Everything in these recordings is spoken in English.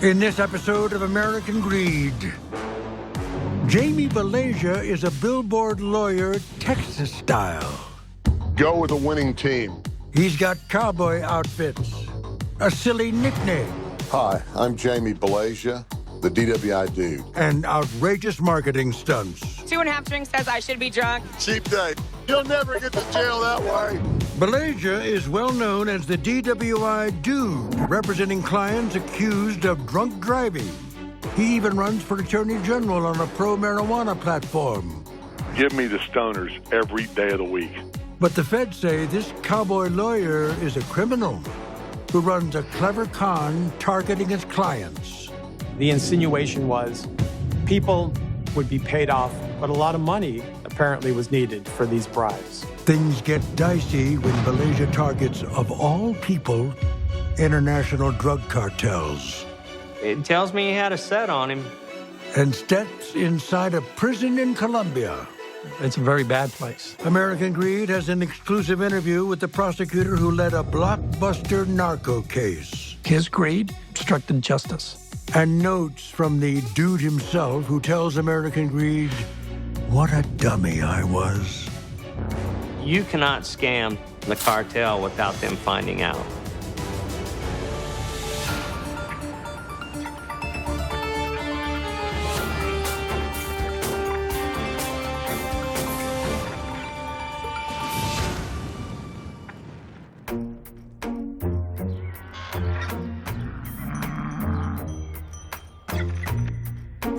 In this episode of American Greed, Jamie Balagia is a billboard lawyer, Texas style. Go with a winning team. He's got cowboy outfits, a silly nickname, Hi, I'm Jamie Balagia, the DWI dude. and outrageous marketing stunts. 2.5 drinks says I should be drunk. Cheap date. You'll never get to jail that way. Balagia is well known as the DWI dude, representing clients accused of drunk driving. He even runs for Attorney General on a pro-marijuana platform. Give me the stoners every day of the week. But the feds say this cowboy lawyer is a criminal who runs a clever con targeting his clients. The insinuation was people would be paid off, but a lot of money apparently was needed for these bribes. Things get dicey when Balagia targets, of all people, international drug cartels It tells me he had a set on him. and steps inside a prison in Colombia. It's a very bad place. American Greed has an exclusive interview with the prosecutor who led a blockbuster narco case. His greed obstructed justice. And notes from the dude himself who tells American Greed, what a dummy I was. You cannot scam the cartel without them finding out.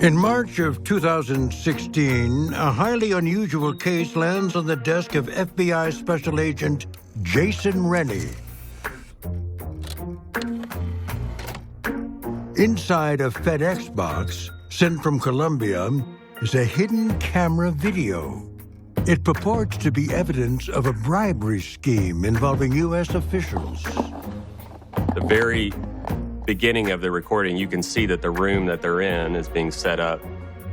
In March of 2016, a highly unusual case lands on the desk of FBI Special Agent Jason Rennie. Inside a FedEx box sent from Colombia is a hidden camera video. It purports to be evidence of a bribery scheme involving U.S. officials. The very beginning of the recording, you can see that the room that they're in is being set up.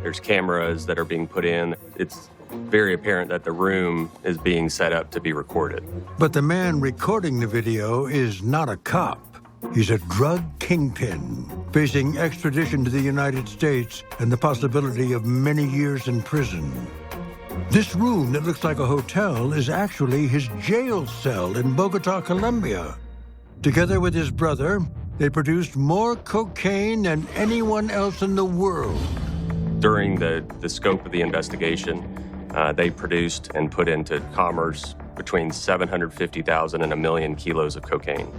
There's cameras that are being put in. It's very apparent that the room is being set up to be recorded. But the man recording the video is not a cop. He's a drug kingpin, facing extradition to the United States and the possibility of many years in prison. This room that looks like a hotel is actually his jail cell in Bogota, Colombia. Together with his brother, they produced more cocaine than anyone else in the world. During the scope of the investigation, they produced and put into commerce between 750,000 and 1 million kilos of cocaine.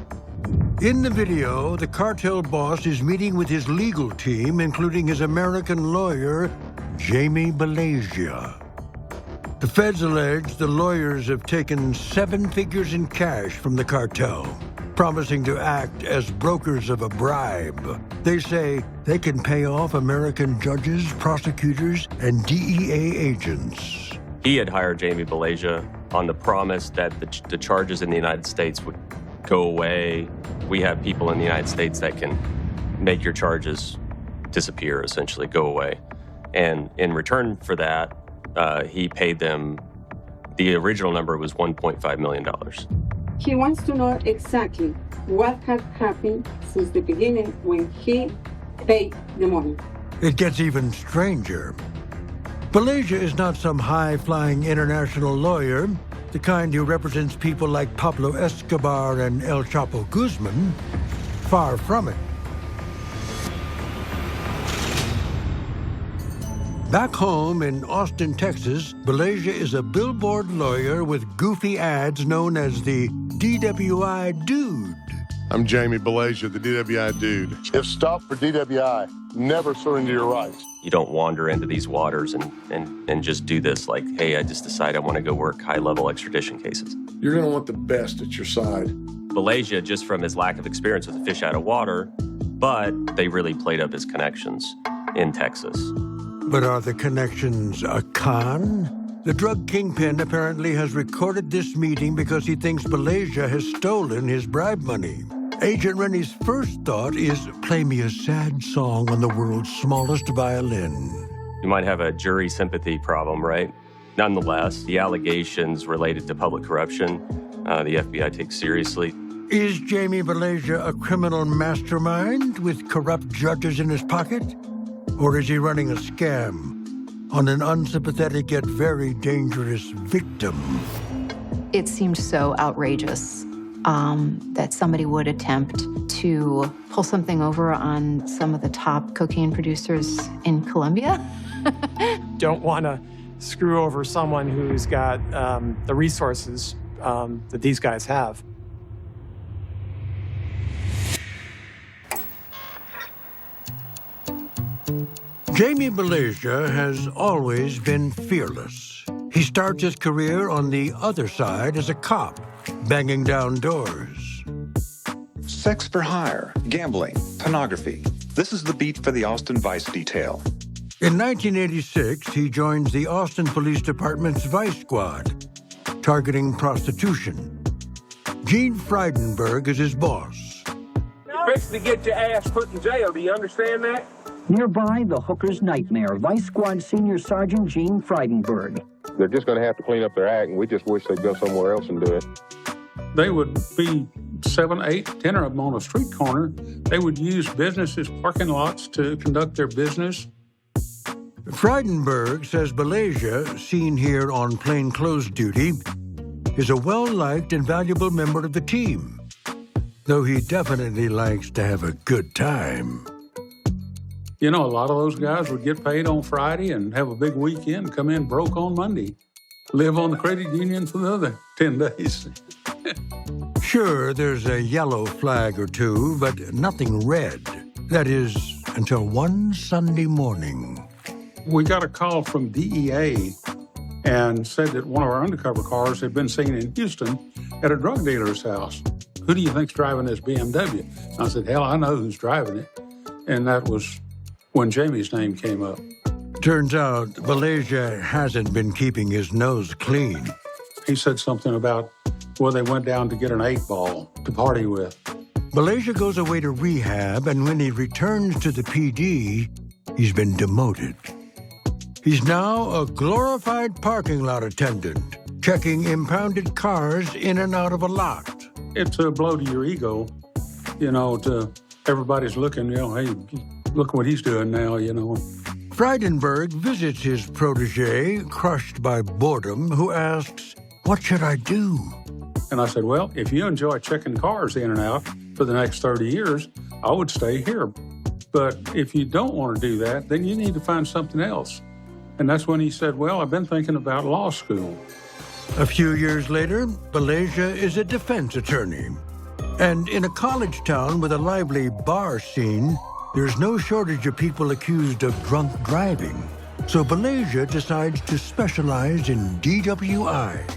In the video, the cartel boss is meeting with his legal team, including his American lawyer, Jamie Balagia. The feds allege the lawyers have taken 7 figures in cash from the cartel, promising to act as brokers of a bribe. They say they can pay off American judges, prosecutors, and DEA agents. He had hired Jamie Balagia on the promise that the charges in the United States would go away. We have people in the United States that can make your charges disappear, essentially, go away. And in return for that, he paid them, the original number was $1.5 million. He wants to know exactly what had happened since the beginning when he paid the money. It gets even stranger. Balagia is not some high-flying international lawyer, the kind who represents people like Pablo Escobar and El Chapo Guzman. Far from it. Back home in Austin, Texas, Balagia is a billboard lawyer with goofy ads known as the DWI Dude. I'm Jamie Balagia, the DWI dude. If stopped for DWI, never surrender your rights. You don't wander into these waters and just do this like, hey, I just decide I want to go work high-level extradition cases. You're going to want the best at your side. Balagia, just from his lack of experience with a fish out of water, but they really played up his connections in Texas. But are the connections a con? The drug kingpin apparently has recorded this meeting because he thinks Balagia has stolen his bribe money. Agent Rennie's first thought is, play me a sad song on the world's smallest violin. You might have a jury sympathy problem, right? Nonetheless, the allegations related to public corruption, the FBI takes seriously. Is Jamie Balagia a criminal mastermind with corrupt judges in his pocket? Or is he running a scam on an unsympathetic yet very dangerous victim? It seemed so outrageous that somebody would attempt to pull something over on some of the top cocaine producers in Colombia. Don't want to screw over someone who's got the resources that these guys have. Jamie Balagia has always been fearless. He starts his career on the other side as a cop, banging down doors. Sex for hire, gambling, pornography. This is the beat for the Austin Vice Detail. In 1986, he joins the Austin Police Department's Vice Squad, targeting prostitution. Gene Frydenberg is his boss. Fix to get your ass put in jail, do you understand that? Nearby, the hooker's nightmare, Vice Squad Senior Sergeant Gene Frydenberg. They're just going to have to clean up their act, and we just wish they'd go somewhere else and do it. They would be 7, 8, 10 of them on a street corner. They would use businesses' parking lots to conduct their business. Frydenberg says Balagia, seen here on plainclothes duty, is a well-liked and valuable member of the team, though he definitely likes to have a good time. You know, a lot of those guys would get paid on Friday and have a big weekend, come in broke on Monday, live on the credit union for the other 10 days. Sure, there's a yellow flag or two, but nothing red. That is, until one Sunday morning. We got a call from DEA and said that one of our undercover cars had been seen in Houston at a drug dealer's house. Who do you think's driving this BMW? I said, hell, I know who's driving it. And that was when Jamie's name came up. Turns out Balagia hasn't been keeping his nose clean. He said something about, well, they went down to get an 8-ball to party with. Balagia goes away to rehab, and when he returns to the PD, he's been demoted. He's now a glorified parking lot attendant, checking impounded cars in and out of a lot. It's a blow to your ego, you know, to everybody's looking, you know, hey, look what he's doing now, you know. Frydenberg visits his protege, crushed by boredom, who asks, "What should I do?" And I said, well, if you enjoy checking cars in and out for the next 30 years, I would stay here. But if you don't want to do that, then you need to find something else. And that's when he said, well, I've been thinking about law school. A few years later, Balagia is a defense attorney. And in a college town with a lively bar scene, there's no shortage of people accused of drunk driving. So Balagia decides to specialize in DWI.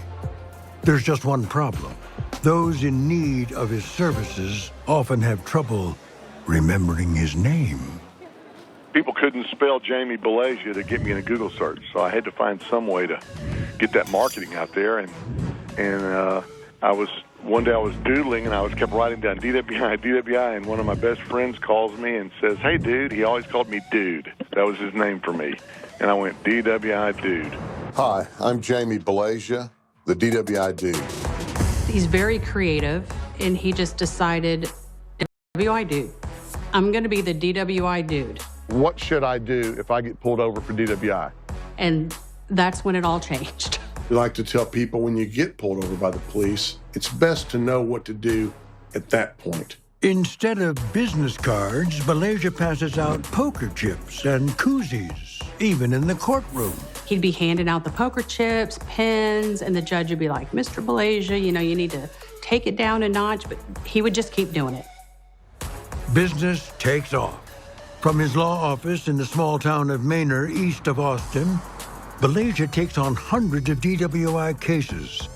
There's just one problem. Those in need of his services often have trouble remembering his name. People couldn't spell Jamie Balagia to get me in a Google search, so I had to find some way to get that marketing out there. And one day I was doodling, and I kept writing down DWI, and one of my best friends calls me and says, "Hey, dude." He always called me Dude. That was his name for me. And I went, DWI Dude. Hi, I'm Jamie Balagia, the DWI Dude. He's very creative, and he just decided, DWI Dude. I'm going to be the DWI Dude. What should I do if I get pulled over for DWI? And that's when it all changed. We like to tell people when you get pulled over by the police, it's best to know what to do at that point. Instead of business cards, Balagia passes out poker chips and koozies, even in the courtroom. He'd be handing out the poker chips, pens, and the judge would be like, Mr. Balagia, you know, you need to take it down a notch, but he would just keep doing it. Business takes off. From his law office in the small town of Manor, east of Austin, Balagia takes on hundreds of DWI cases.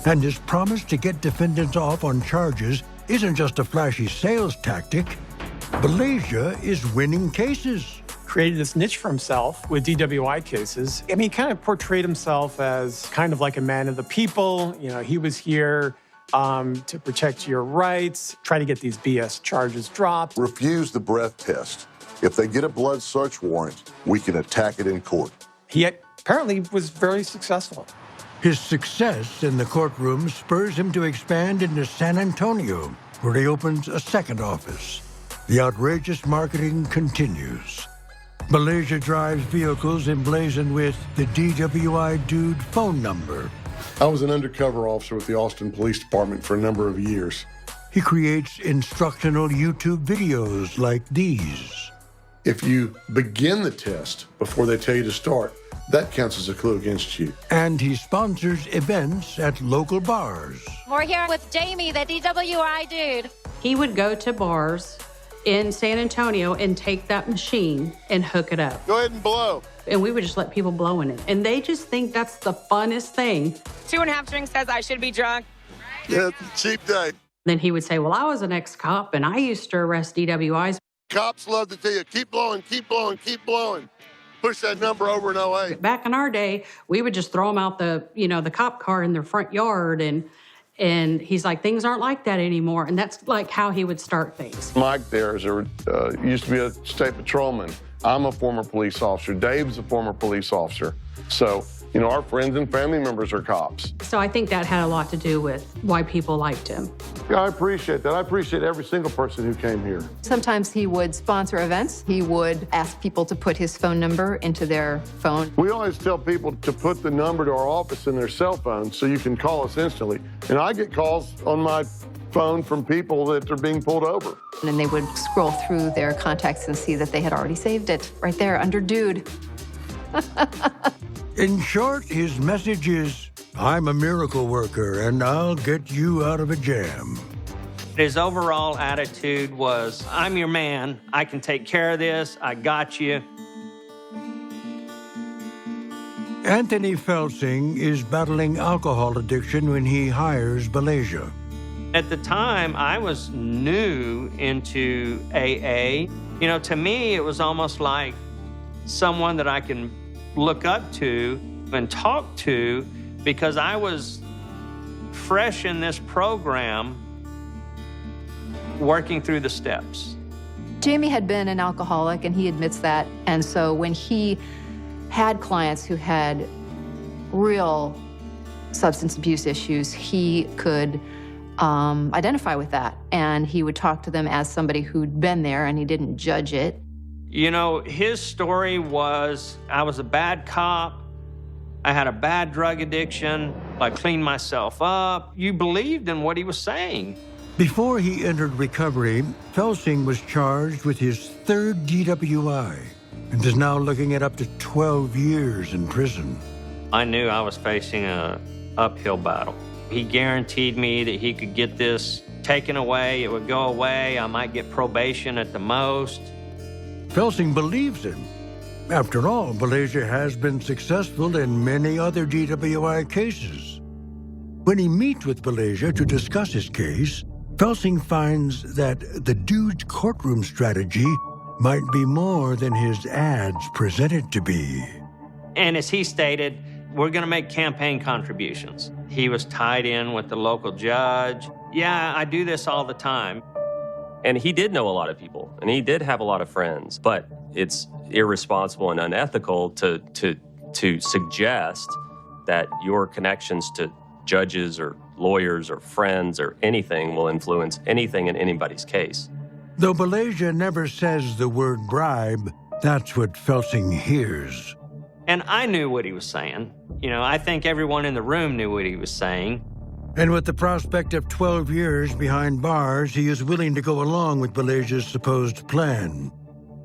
And his promise to get defendants off on charges isn't just a flashy sales tactic. Balagia is winning cases. Created this niche for himself with DWI cases. I mean, he kind of portrayed himself as kind of like a man of the people. You know, he was here to protect your rights, try to get these BS charges dropped. Refuse the breath test. If they get a blood search warrant, we can attack it in court. He apparently was very successful. His success in the courtroom spurs him to expand into San Antonio, where he opens a second office. The outrageous marketing continues. Balagia drives vehicles emblazoned with the DWI Dude phone number. I was an undercover officer with the Austin Police Department for a number of years. He creates instructional YouTube videos like these. If you begin the test before they tell you to start, that counts as a clue against you. And he sponsors events at local bars. We're here with Jamie, the DWI dude. He would go to bars in San Antonio and take that machine and hook it up. Go ahead and blow. And we would just let people blow in it. And they just think that's the funnest thing. 2.5 drinks says I should be drunk. Yeah, cheap day. Then he would say, well, I was an ex-cop and I used to arrest DWIs. Cops love to tell you, keep blowing, keep blowing, keep blowing. Push that number over in OA. Back in our day, we would just throw them out the cop car in their front yard. And he's like, things aren't like that anymore. And that's like how he would start things. Mike there used to be a state patrolman. I'm a former police officer. Dave's a former police officer. So, our friends and family members are cops. So I think that had a lot to do with why people liked him. Yeah, I appreciate that. I appreciate every single person who came here. Sometimes he would sponsor events. He would ask people to put his phone number into their phone. We always tell people to put the number to our office in their cell phone so you can call us instantly. And I get calls on my phone from people that are being pulled over. And they would scroll through their contacts and see that they had already saved it right there under Dude. In short, his message is, I'm a miracle worker and I'll get you out of a jam. His overall attitude was, I'm your man. I can take care of this. I got you. Anthony Felsing is battling alcohol addiction when he hires Balagia. At the time, I was new into AA. To me, it was almost like someone that I can look up to and talk to because I was fresh in this program working through the steps. Jamie had been an alcoholic, and he admits that. And so when he had clients who had real substance abuse issues, he could identify with that. And he would talk to them as somebody who'd been there, and he didn't judge it. His story was, I was a bad cop. I had a bad drug addiction. I cleaned myself up. You believed in what he was saying. Before he entered recovery, Felsing was charged with his third DWI and is now looking at up to 12 years in prison. I knew I was facing an uphill battle. He guaranteed me that he could get this taken away. It would go away. I might get probation at the most. Felsing believes him. After all, Balagia has been successful in many other DWI cases. When he meets with Balagia to discuss his case, Felsing finds that the dude's courtroom strategy might be more than his ads present it to be. And as he stated, we're going to make campaign contributions. He was tied in with the local judge. Yeah, I do this all the time. And he did know a lot of people, and he did have a lot of friends, but it's irresponsible and unethical to suggest that your connections to judges or lawyers or friends or anything will influence anything in anybody's case. Though Balagia never says the word bribe, that's what Felsing hears. And I knew what he was saying. I think everyone in the room knew what he was saying. And with the prospect of 12 years behind bars, he is willing to go along with Balagia's supposed plan.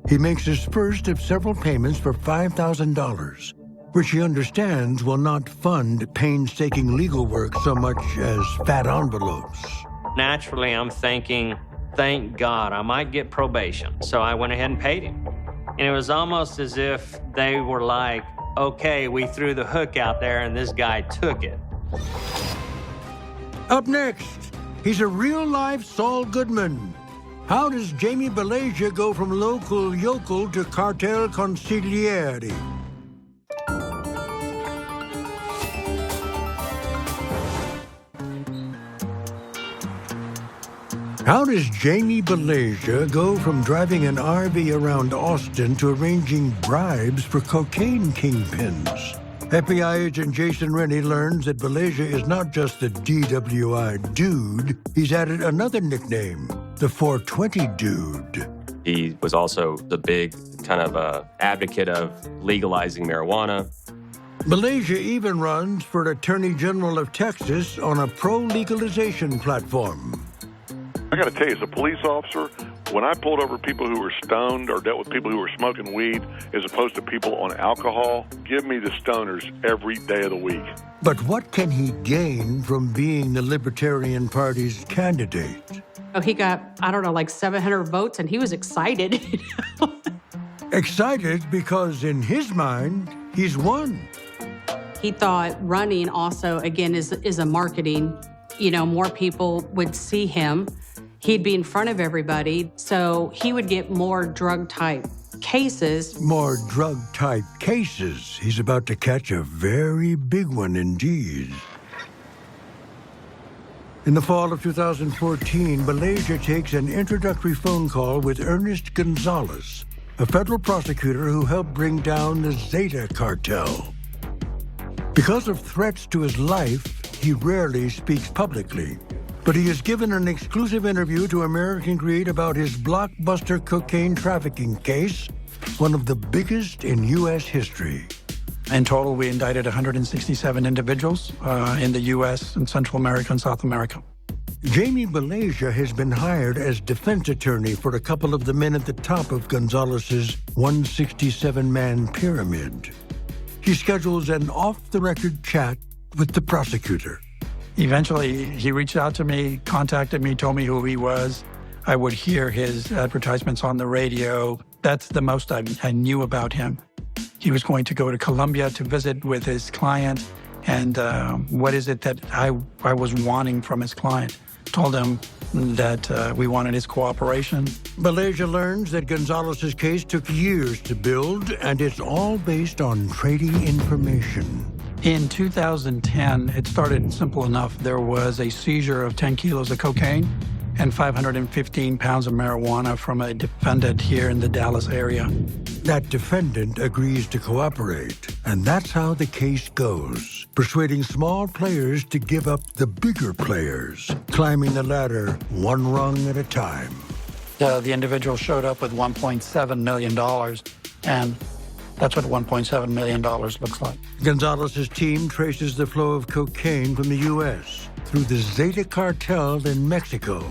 He makes his first of several payments for $5,000, which he understands will not fund painstaking legal work so much as fat envelopes. Naturally, I'm thinking, thank God, I might get probation. So I went ahead and paid him. And it was almost as if they were like, okay, we threw the hook out there and this guy took it. Up next, he's a real-life Saul Goodman. How does Jamie Balagia go from local yokel to cartel consigliere? How does Jamie Balagia go from driving an RV around Austin to arranging bribes for cocaine kingpins? FBI agent Jason Rennie learns that Balagia is not just the DWI dude. He's added another nickname, the 420 dude. He was also the big kind of advocate of legalizing marijuana. Balagia even runs for Attorney General of Texas on a pro-legalization platform. I got to tell you, as a police officer, when I pulled over people who were stoned or dealt with people who were smoking weed as opposed to people on alcohol, give me the stoners every day of the week. But what can he gain from being the Libertarian Party's candidate? Oh, he got, I don't know, like 700 votes, and he was excited. Excited because in his mind, he's won. He thought running also, again, is a marketing. You know, more people would see him. He'd be in front of everybody, so he would get more drug-type cases. More drug-type cases. He's about to catch a very big one indeed. In the fall of 2014, Balagia takes an introductory phone call with Ernest Gonzalez, a federal prosecutor who helped bring down the Zeta cartel. Because of threats to his life, he rarely speaks publicly. But he has given an exclusive interview to American Greed about his blockbuster cocaine trafficking case, one of the biggest in U.S. history. In total, we indicted 167 individuals in the U.S. and Central America and South America. Jamie Balagia has been hired as defense attorney for a couple of the men at the top of Gonzalez's 167-man pyramid. He schedules an off-the-record chat with the prosecutor. Eventually, he reached out to me, contacted me, told me who he was. I would hear his advertisements on the radio. That's the most I knew about him. He was going to go to Colombia to visit with his client. And what is it that I was wanting from his client? Told him that we wanted his cooperation. Balagia learns that Gonzalez's case took years to build, and it's all based on trading information. In 2010, it started simple enough. There was a seizure of 10 kilos of cocaine and 515 pounds of marijuana from a defendant here in the Dallas area. That defendant agrees to cooperate, and that's how the case goes, persuading small players to give up the bigger players, climbing the ladder one rung at a time. The individual showed up with $1.7 million, and that's what $1.7 million looks like. Gonzalez's team traces the flow of cocaine from the U.S. through the Zeta cartel in Mexico,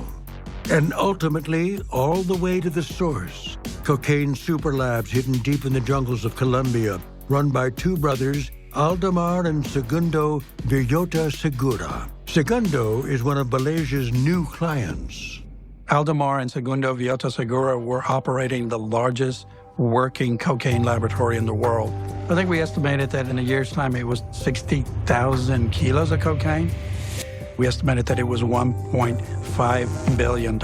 and ultimately all the way to the source, cocaine super labs hidden deep in the jungles of Colombia, run by two brothers, Aldemar and Segundo Villota Segura. Segundo is one of Balagia's new clients. Aldemar and Segundo Villota Segura were operating the largest working cocaine laboratory in the world. I think we estimated that in a year's time it was 60,000 kilos of cocaine. We estimated that it was $1.5 billion.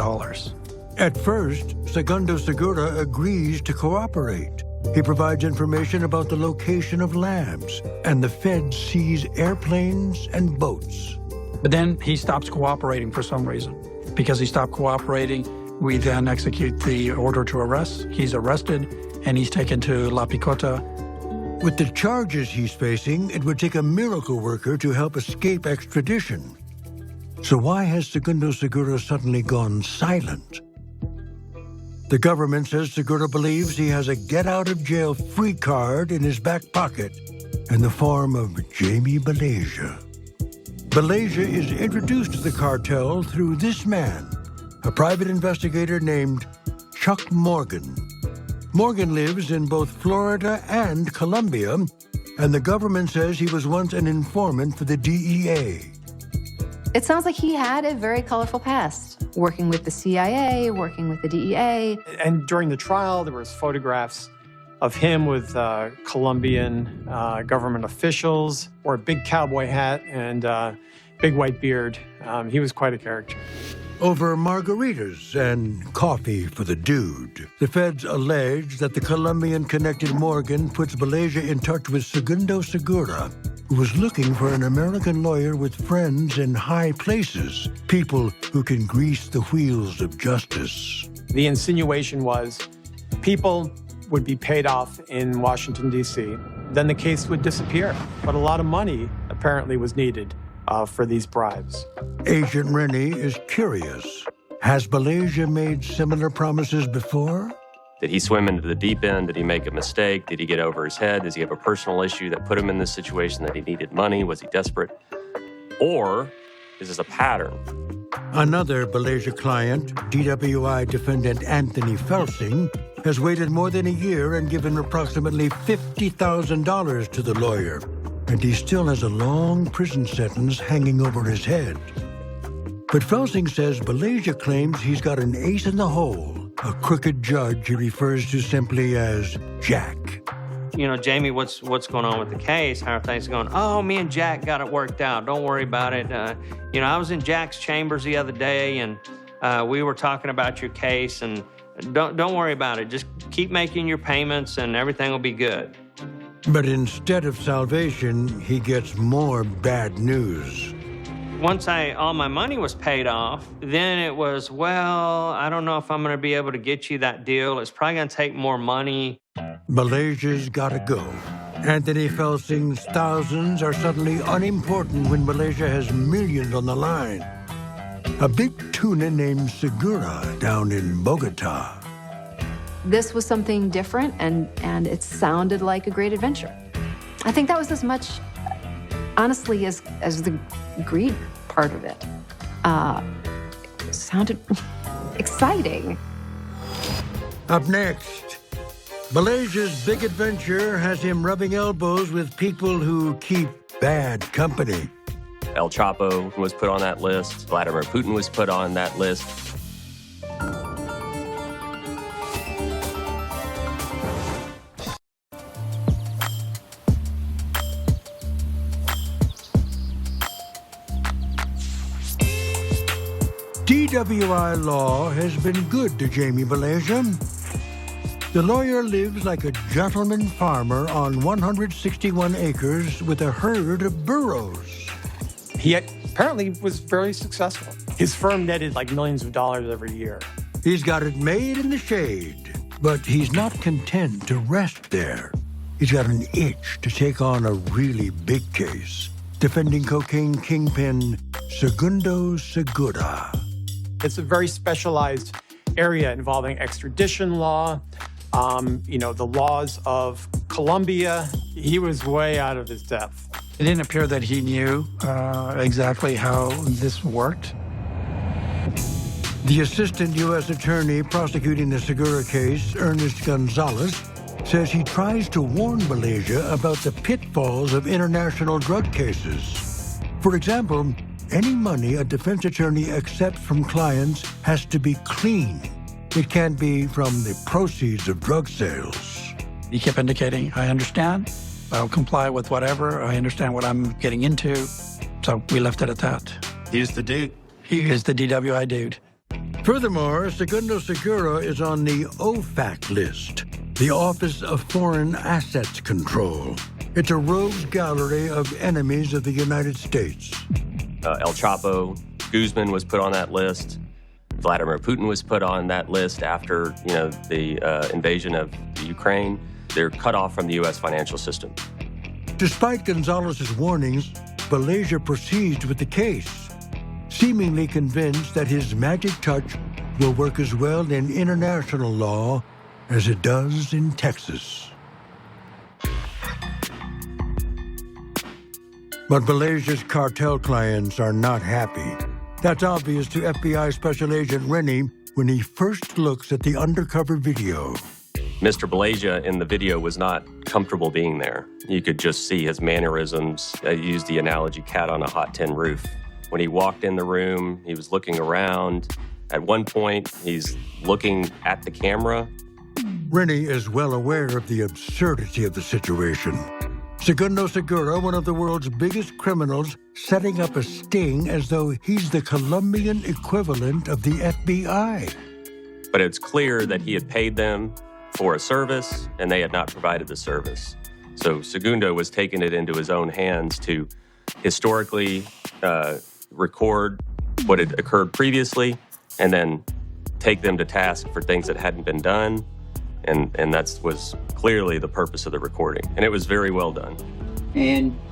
At first, Segundo Segura agrees to cooperate. He provides information about the location of labs, and the feds seize airplanes and boats. But then he stops cooperating for some reason. Because he stopped cooperating, we then execute the order to arrest. He's arrested, and he's taken to La Picota. With the charges he's facing, it would take a miracle worker to help escape extradition. So why has Segundo Segura suddenly gone silent? The government says Segura believes he has a get-out-of-jail-free card in his back pocket in the form of Jamie Balagia. Balagia is introduced to the cartel through this man, a private investigator named Chuck Morgan. Morgan lives in both Florida and Colombia, and the government says he was once an informant for the DEA. It sounds like he had a very colorful past, working with the CIA, working with the DEA. And during the trial, there was photographs of him with Colombian government officials, wore a big cowboy hat and big white beard. He was quite a character. Over margaritas and coffee for the dude, the feds allege that the Colombian-connected Morgan puts Balagia in touch with Segundo Segura, who was looking for an American lawyer with friends in high places, people who can grease the wheels of justice. The insinuation was people would be paid off in Washington, D.C., then the case would disappear. But a lot of money apparently was needed for these bribes. Agent Rennie is curious. Has Balagia made similar promises before? Did he swim into the deep end? Did he make a mistake? Did he get over his head? Does he have a personal issue that put him in this situation, that he needed money? Was he desperate? Or is this a pattern? Another Balagia client, DWI defendant Anthony Felsing, has waited more than a year and given approximately $50,000 to the lawyer, and he still has a long prison sentence hanging over his head. But Felsing says Balagia claims he's got an ace in the hole, a crooked judge he refers to simply as Jack. You know, Jamie, what's going on with the case? How are things going? Oh, me and Jack got it worked out. Don't worry about it. You know, I was in Jack's chambers the other day, and we were talking about your case, and don't worry about it. Just keep making your payments, and everything will be good. But instead of salvation, he gets more bad news. Once all my money was paid off, then it was, well, I don't know if I'm going to be able to get you that deal. It's probably going to take more money. Balasia's got to go. Anthony Felsing's thousands are suddenly unimportant when Balagia has millions on the line. A big tuna named Segura down in Bogota. This was something different, and it sounded like a great adventure. I think that was as much, honestly, as the greed part of it. It sounded exciting. Up next, Balasia's big adventure has him rubbing elbows with people who keep bad company. El Chapo was put on that list. Vladimir Putin was put on that list. DWI law has been good to Jamie Balagia. The lawyer lives like a gentleman farmer on 161 acres with a herd of burros. He apparently was very successful. His firm netted like millions of dollars every year. He's got it made in the shade, but he's not content to rest there. He's got an itch to take on a really big case, defending cocaine kingpin Segundo Segura. It's a very specialized area involving extradition law, the laws of Colombia. He was way out of his depth. It didn't appear that he knew exactly how this worked. The assistant U.S. attorney prosecuting the Segura case, Ernest Gonzalez, says he tries to warn Balagia about the pitfalls of international drug cases. For example, any money a defense attorney accepts from clients has to be clean. It can't be from the proceeds of drug sales. He kept indicating, I understand. I'll comply with whatever. I understand what I'm getting into. So we left it at that. He's the dude. He is the DWI dude. Furthermore, Segundo Segura is on the OFAC list, the Office of Foreign Assets Control. It's a rogues gallery of enemies of the United States. El Chapo, Guzman was put on that list. Vladimir Putin was put on that list after, the invasion of the Ukraine. They're cut off from the U.S. financial system. Despite Gonzalez's warnings, Balagia proceeds with the case, seemingly convinced that his magic touch will work as well in international law as it does in Texas. But Balasia's cartel clients are not happy. That's obvious to FBI Special Agent Rennie when he first looks at the undercover video. Mr. Balagia in the video was not comfortable being there. You could just see his mannerisms. I used the analogy cat on a hot tin roof. When he walked in the room, he was looking around. At one point, he's looking at the camera. Rennie is well aware of the absurdity of the situation. Segundo Segura, one of the world's biggest criminals, setting up a sting as though he's the Colombian equivalent of the FBI. But it's clear that he had paid them for a service, and they had not provided the service. So Segundo was taking it into his own hands to historically record what had occurred previously, and then take them to task for things that hadn't been done. And that was clearly the purpose of the recording. And it was very well done.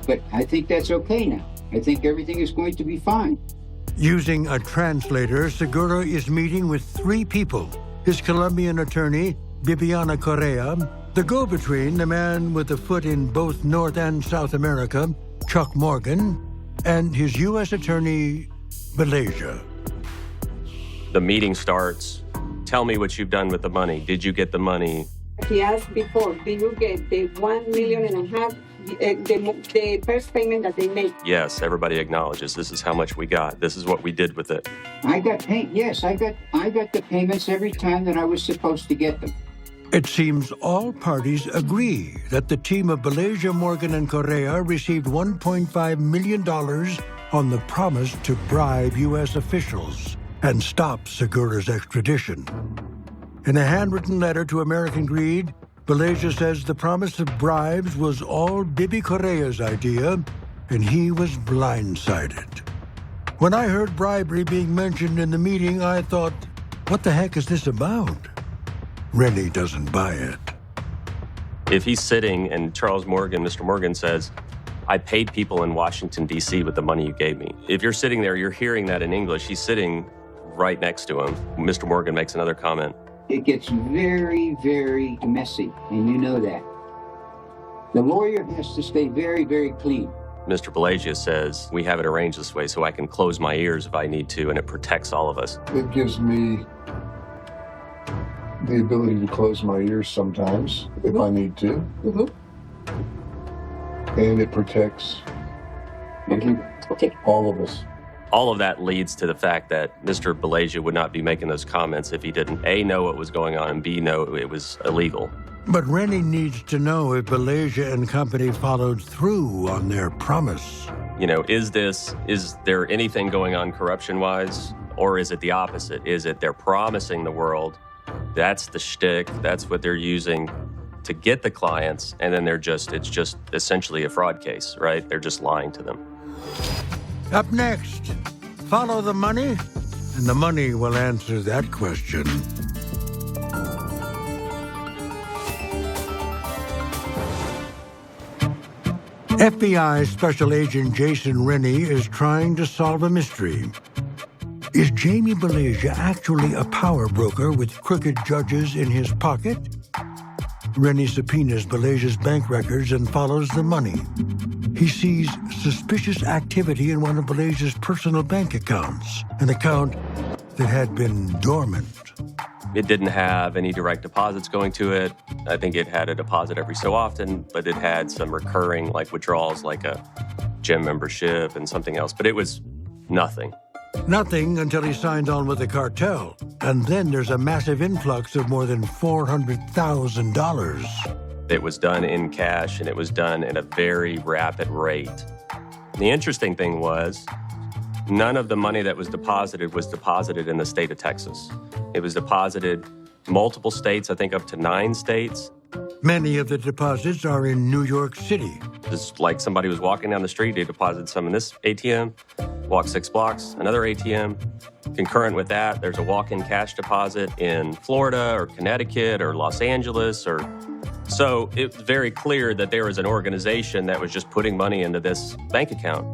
But I think that's okay now. I think everything is going to be fine. Using a translator, Segura is meeting with 3 people: his Colombian attorney, Bibiana Correa, the go-between, the man with a foot in both North and South America, Chuck Morgan, and his U.S. attorney, Balagia. The meeting starts. Tell me what you've done with the money. Did you get the money? He asked before, did you get the $1.5 million, the first payment that they made? Yes, everybody acknowledges this is how much we got. This is what we did with it. I got the payments every time that I was supposed to get them. It seems all parties agree that the team of Balagia, Morgan, and Correa received $1.5 million on the promise to bribe U.S. officials and stop Segura's extradition. In a handwritten letter to American Greed, Balagia says the promise of bribes was all Bibi Correa's idea, and he was blindsided. When I heard bribery being mentioned in the meeting, I thought, what the heck is this about? Rennie doesn't buy it. If he's sitting and Charles Morgan, Mr. Morgan says, I paid people in Washington, D.C. with the money you gave me. If you're sitting there, you're hearing that in English. He's sitting right next to him. Mr. Morgan makes another comment. It gets very, very messy, and you know that. The lawyer has to stay very, very clean. Mr. Balagia says, we have it arranged this way so I can close my ears if I need to, and it protects all of us. It gives me the ability to close my ears sometimes if I need to. And it protects all of us. All of that leads to the fact that Mr. Balagia would not be making those comments if he didn't A, know what was going on, and B, know it was illegal. But Rennie needs to know if Balagia and company followed through on their promise. You know, is there anything going on corruption-wise, or is it the opposite? Is it they're promising the world, that's the shtick, that's what they're using to get the clients, and then it's just essentially a fraud case, right? They're just lying to them. Up next, follow the money, and the money will answer that question. FBI Special Agent Jason Rennie is trying to solve a mystery. Is Jamie Balagia actually a power broker with crooked judges in his pocket? Rennie subpoenas Balagia's bank records and follows the money. He sees suspicious activity in one of Balagia's personal bank accounts, an account that had been dormant. It didn't have any direct deposits going to it. I think it had a deposit every so often, but it had some recurring like withdrawals, like a gym membership and something else, but it was nothing. Nothing until he signed on with the cartel. And then there's a massive influx of more than $400,000. It was done in cash, and it was done at a very rapid rate. The interesting thing was, none of the money that was deposited in the state of Texas. It was deposited multiple states, I think up to 9 states. Many of the deposits are in New York City. Just like somebody was walking down the street, they deposited some in this ATM, walked 6 blocks, another ATM. Concurrent with that, there's a walk-in cash deposit in Florida or Connecticut or Los Angeles. So it's very clear that there was an organization that was just putting money into this bank account.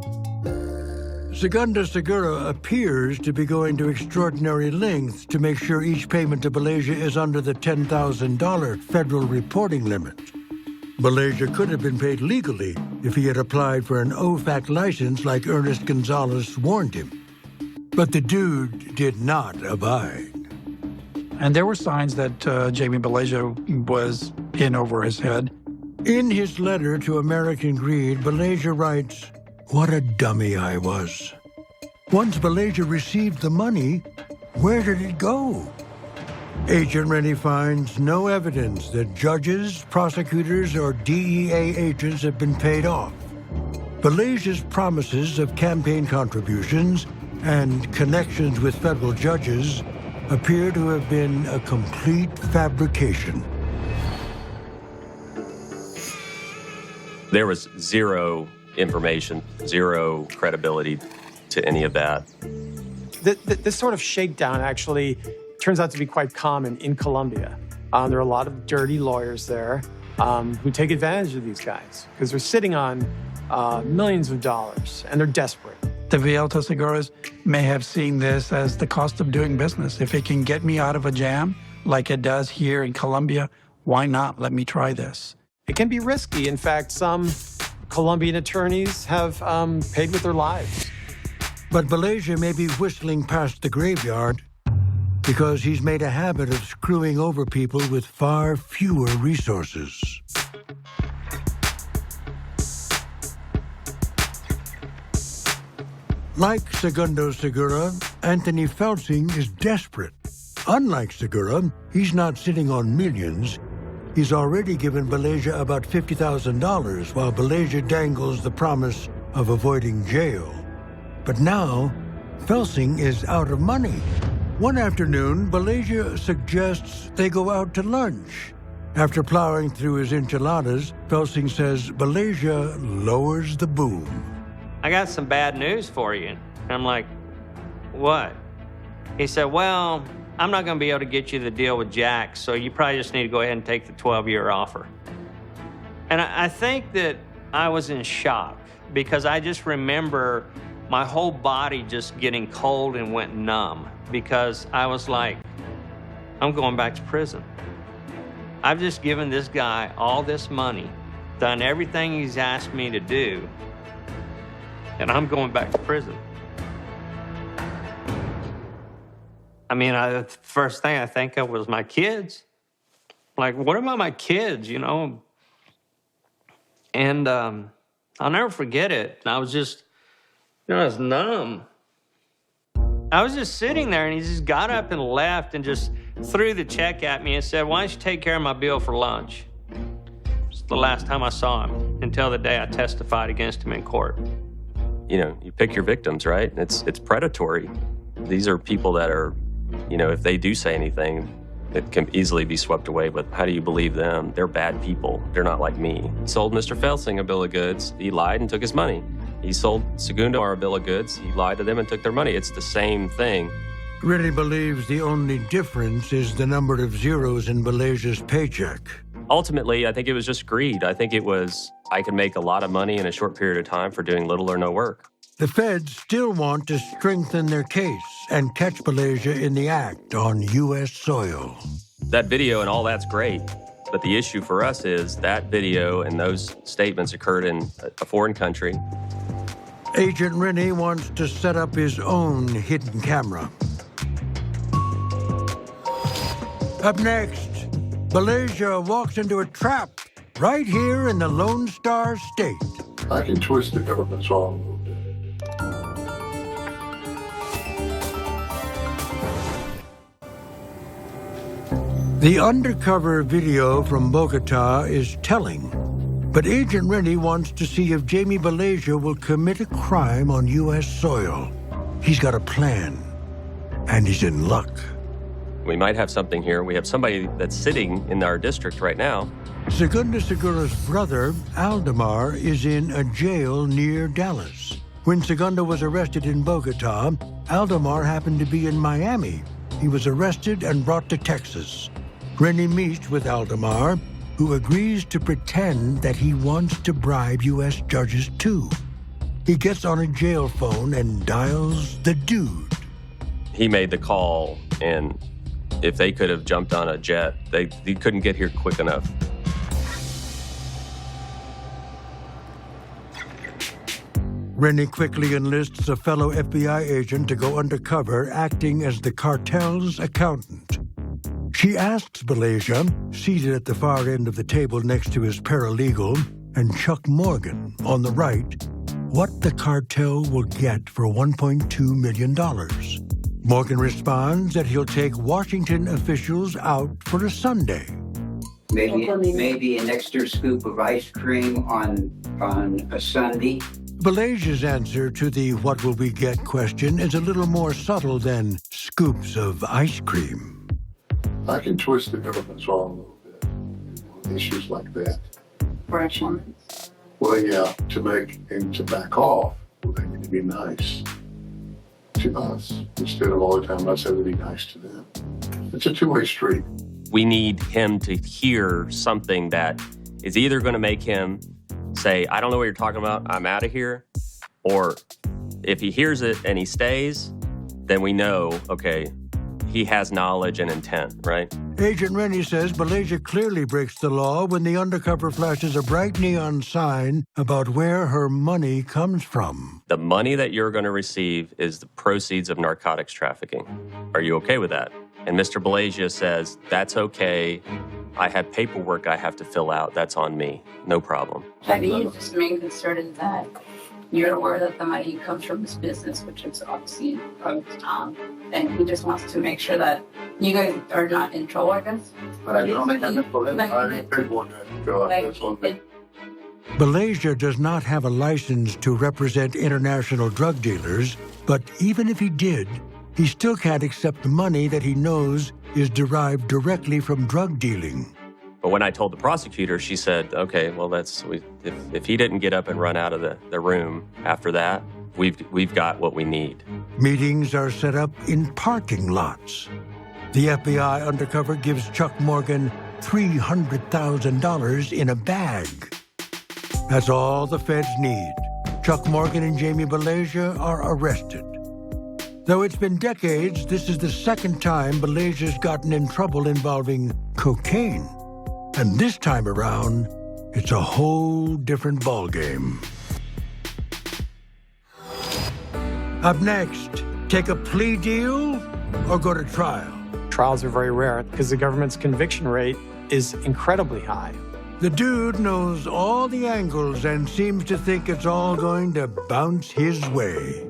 Segunda Segura appears to be going to extraordinary lengths to make sure each payment to Balagia is under the $10,000 federal reporting limit. Balagia could have been paid legally if he had applied for an OFAC license like Ernest Gonzalez warned him. But the dude did not abide. And there were signs that Jamie Balagia was in over his head. In his letter to American Greed, Balagia writes, "What a dummy I was. Once Balagia received the money, where did it go?" Agent Rennie finds no evidence that judges, prosecutors, or DEA agents have been paid off. Balagia's promises of campaign contributions and connections with federal judges appear to have been a complete fabrication. There was zero information, zero credibility to any of that. This sort of shakedown actually turns out to be quite common in Colombia. There are a lot of dirty lawyers there who take advantage of these guys because they're sitting on millions of dollars and they're desperate. The Vielta Seguras may have seen this as the cost of doing business. If it can get me out of a jam, like it does here in Colombia, why not? Let me try this. It can be risky. In fact, some Colombian attorneys have paid with their lives. But Balagia may be whistling past the graveyard because he's made a habit of screwing over people with far fewer resources. Like Segundo Segura, Anthony Felsing is desperate. Unlike Segura, he's not sitting on millions. He's already given Balagia about $50,000 while Balagia dangles the promise of avoiding jail. But now, Felsing is out of money. One afternoon, Balagia suggests they go out to lunch. After plowing through his enchiladas, Felsing says Balagia lowers the boom. I got some bad news for you. And I'm like, what? He said, well, I'm not going to be able to get you the deal with Jack, so you probably just need to go ahead and take the 12-year offer. And I think that I was in shock because I just remember my whole body just getting cold and went numb because I was like, I'm going back to prison. I've just given this guy all this money, done everything he's asked me to do, and I'm going back to prison. I mean, the first thing I think of was my kids. Like, what about my kids, you know? And I'll never forget it. I was just, you know, I was numb. I was just sitting there, and he just got up and left and just threw the check at me and said, why don't you take care of my bill for lunch? It's the last time I saw him until the day I testified against him in court. You know, you pick your victims, right? It's predatory. These are people that are, you know, if they do say anything, it can easily be swept away, but how do you believe them? They're bad people. They're not like me. He sold Mr. Felsing a bill of goods. He lied and took his money. He sold Segundo our bill of goods. He lied to them and took their money. It's the same thing. Rennie believes the only difference is the number of zeros in Balagia's paycheck. Ultimately, I think it was just greed. I think it was, I could make a lot of money in a short period of time for doing little or no work. The feds still want to strengthen their case and catch Balagia in the act on U.S. soil. That video and all that's great, but the issue for us is that video and those statements occurred in a foreign country. Agent Rennie wants to set up his own hidden camera. Up next, Balagia walks into a trap right here in the Lone Star State. I can twist the government's arm a little bit. The undercover video from Bogota is telling, but Agent Rennie wants to see if Jamie Balagia will commit a crime on U.S. soil. He's got a plan, and he's in luck. We might have something here. We have somebody that's sitting in our district right now. Segundo Segura's brother, Aldemar, is in a jail near Dallas. When Segundo was arrested in Bogota, Aldemar happened to be in Miami. He was arrested and brought to Texas. Rennie meets with Aldemar, who agrees to pretend that he wants to bribe U.S. judges too. He gets on a jail phone and dials the dude. He made the call, and if they could have jumped on a jet, they couldn't get here quick enough. Rennie quickly enlists a fellow FBI agent to go undercover, acting as the cartel's accountant. She asks Balagia, seated at the far end of the table next to his paralegal, and Chuck Morgan on the right, what the cartel will get for $1.2 million. Morgan responds that he'll take Washington officials out for a sundae. Maybe an extra scoop of ice cream on a Sunday. Balagia's answer to the what will we get question is a little more subtle than scoops of ice cream. I can twist the government's arm a little bit on issues like that. Corrections. Well, yeah, to make him to back off, well, they need to be nice to us instead of all the time us having to be nice to them. It's a two-way street. We need him to hear something that is either going to make him say, I don't know what you're talking about, I'm out of here. Or if he hears it and he stays, then we know, okay, he has knowledge and intent, right? Agent Rennie says Balagia clearly breaks the law when the undercover flashes a bright neon sign about where her money comes from. The money that you're going to receive is the proceeds of narcotics trafficking. Are you okay with that? And Mr. Balagia says, that's okay. I have paperwork I have to fill out. That's on me. No problem. I think his main concern is that you're aware that the money comes from his business, which is obviously drugs, and he just wants to make sure that you guys are not in trouble, I guess. But I don't think I'm in trouble. I have paperwork I have to fill out. That's on me. Balagia does not have a license to represent international drug dealers, but even if he did, he still can't accept money that he knows is derived directly from drug dealing. But when I told the prosecutor, she said, okay, well, if he didn't get up and run out of the room after that, we've got what we need. Meetings are set up in parking lots. The FBI undercover gives Chuck Morgan $300,000 in a bag. That's all the feds need. Chuck Morgan and Jamie Balagia are arrested. Though it's been decades, this is the second time Balagia's gotten in trouble involving cocaine. And this time around, it's a whole different ballgame. Up next, take a plea deal or go to trial? Trials are very rare because the government's conviction rate is incredibly high. The dude knows all the angles and seems to think it's all going to bounce his way.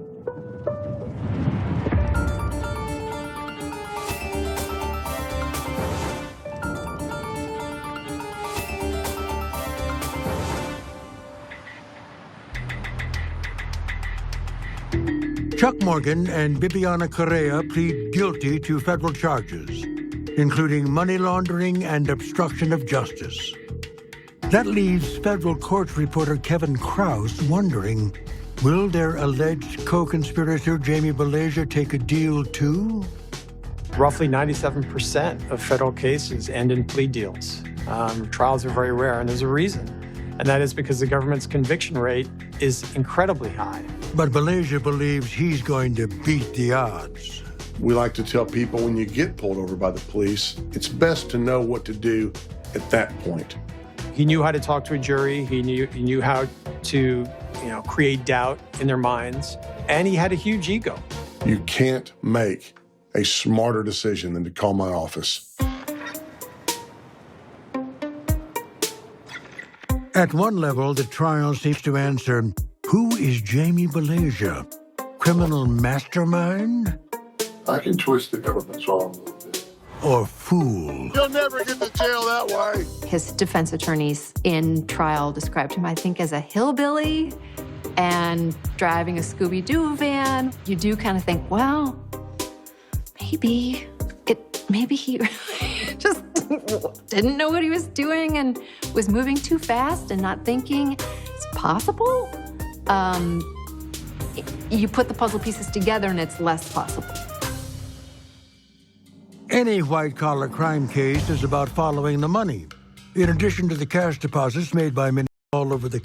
Chuck Morgan and Bibiana Correa plead guilty to federal charges, including money laundering and obstruction of justice. That leaves federal courts reporter Kevin Krause wondering, will their alleged co-conspirator Jamie Balagia take a deal too? Roughly 97% of federal cases end in plea deals. Trials are very rare, and there's a reason. And that is because the government's conviction rate is incredibly high. But Balagia believes he's going to beat the odds. We like to tell people when you get pulled over by the police, it's best to know what to do at that point. He knew how to talk to a jury. He knew how to, create doubt in their minds. And he had a huge ego. You can't make a smarter decision than to call my office. At one level, the trial seems to answer, who is Jamie Balagia? Criminal mastermind? I can twist the government's arm a little bit. Or fool? You'll never get to jail that way. His defense attorneys in trial described him, I think, as a hillbilly and driving a Scooby-Doo van. You do kind of think, well, maybe he just didn't know what he was doing and was moving too fast and not thinking it's possible. You put the puzzle pieces together and it's less possible. Any white-collar crime case is about following the money. In addition to the cash deposits made by men all over the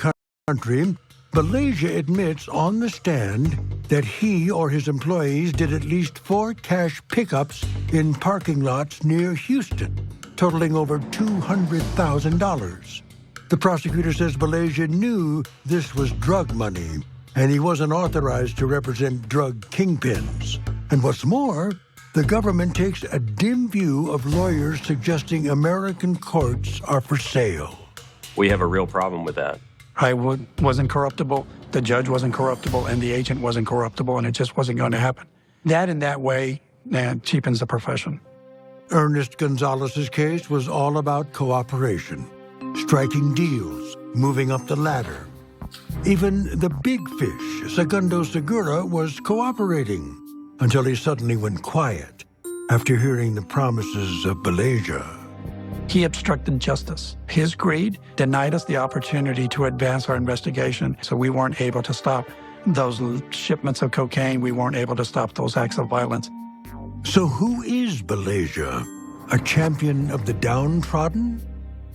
country, Balagia admits on the stand that he or his employees did at least 4 cash pickups in parking lots near Houston, totaling over $200,000. The prosecutor says Balagia knew this was drug money, and he wasn't authorized to represent drug kingpins. And what's more, the government takes a dim view of lawyers suggesting American courts are for sale. We have a real problem with that. I wasn't corruptible, the judge wasn't corruptible, and the agent wasn't corruptible, and it just wasn't going to happen. That in that way cheapens the profession. Ernest Gonzalez's case was all about cooperation, striking deals, moving up the ladder. Even the big fish, Segundo Segura, was cooperating until he suddenly went quiet after hearing the promises of Balagia. He obstructed justice. His greed denied us the opportunity to advance our investigation, so we weren't able to stop those shipments of cocaine. We weren't able to stop those acts of violence. So who is Balagia? A champion of the downtrodden?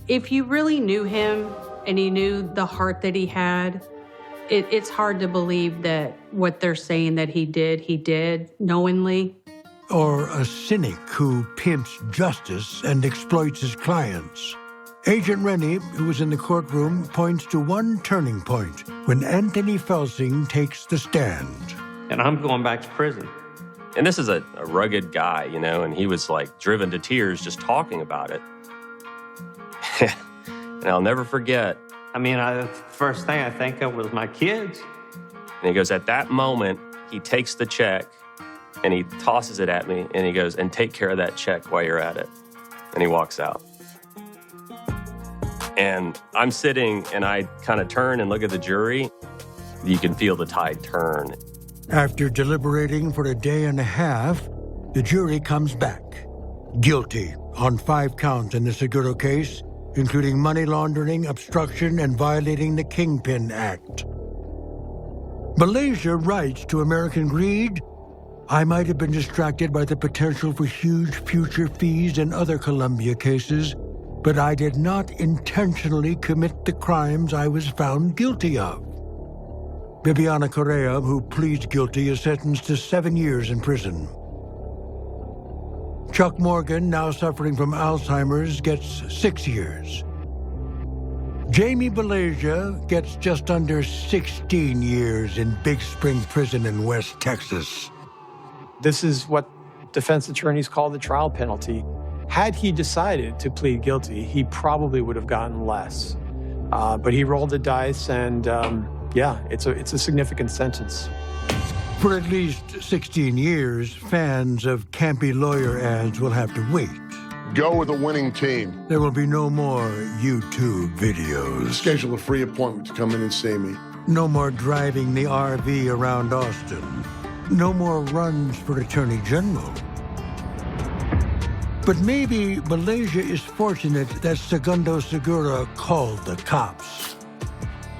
If you really knew him and you knew the heart that he had, it's hard to believe that what they're saying that he did knowingly. Or a cynic who pimps justice and exploits his clients? Agent Rennie, who was in the courtroom, points to one turning point when Anthony Felsing takes the stand. And I'm going back to prison. And this is a rugged guy, you know, and he was like driven to tears just talking about it. And I'll never forget. I mean, the first thing I think of was my kids. And he goes, at that moment, he takes the check and he tosses it at me and he goes, and take care of that check while you're at it. And he walks out. And I'm sitting and I kind of turn and look at the jury. You can feel the tide turn. After deliberating for a day and a half, the jury comes back. Guilty on 5 counts in the Seguro case, including money laundering, obstruction, and violating the Kingpin Act. Balagia writes to American Greed, "I might have been distracted by the potential for huge future fees in other Colombia cases, but I did not intentionally commit the crimes I was found guilty of." Bibiana Correa, who pleads guilty, is sentenced to 7 years in prison. Chuck Morgan, now suffering from Alzheimer's, gets 6 years. Jamie Balagia gets just under 16 years in Big Spring Prison in West Texas. This is what defense attorneys call the trial penalty. Had he decided to plead guilty, he probably would have gotten less. But he rolled the dice, and yeah, it's a significant sentence. For at least 16 years, fans of campy lawyer ads will have to wait. Go with a winning team. There will be no more YouTube videos. Schedule a free appointment to come in and see me. No more driving the RV around Austin. No more runs for Attorney General. But maybe Balagia is fortunate that Segundo Segura called the cops.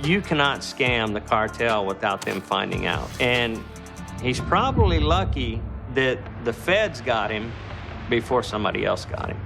You cannot scam the cartel without them finding out. And he's probably lucky that the feds got him before somebody else got him.